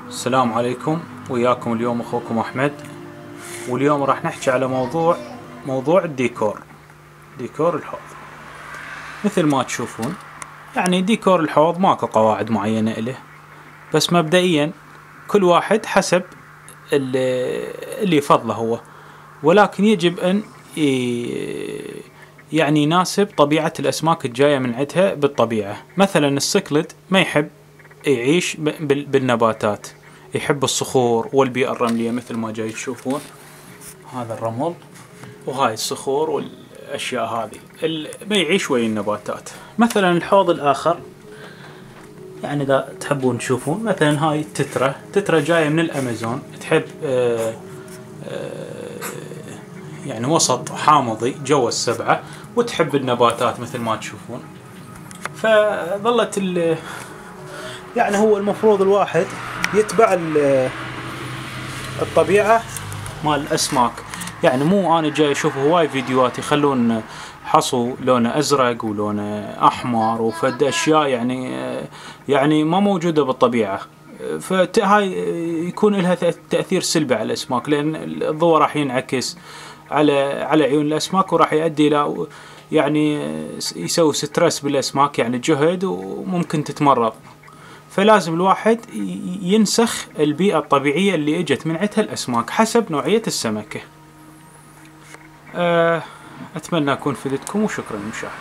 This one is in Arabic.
السلام عليكم، وياكم اليوم اخوكم احمد. واليوم راح نحكي على موضوع الديكور، ديكور الحوض. مثل ما تشوفون يعني ديكور الحوض ماكو قواعد معينة إله، بس مبدئيا كل واحد حسب اللي يفضله هو، ولكن يجب ان يعني يناسب طبيعة الاسماك الجاية من عندها بالطبيعة. مثلا السكلد ما يحب يعيش بالنباتات، يحب الصخور والبيئة الرملية. مثل ما جاي تشوفون هذا الرمل وهاي الصخور والأشياء هذه ما يعيش ويا النباتات. مثلا الحوض الآخر يعني إذا تحبون تشوفون، مثلا هاي تترة جاية من الأمازون، تحب يعني وسط حامضي جو السبعة، وتحب النباتات مثل ما تشوفون. فظلت يعني هو المفروض الواحد يتبع الطبيعة مال الأسماك. يعني مو أنا جاي أشوف هواي فيديوهات يخلون حصو لونه أزرق ولونه أحمر وفد أشياء يعني ما موجودة بالطبيعة، فهاي يكون لها تأثير سلبي على الأسماك، لأن الضوء راح ينعكس على عيون الأسماك، وراح يؤدي إلى يعني يسوي ستريس بالأسماك، يعني جهد وممكن تتمرض. فلازم الواحد ينسخ البيئة الطبيعية اللي اجت من عندها الأسماك حسب نوعية السمكة. أتمنى أكون فدتكم، وشكرا للمشاهدة.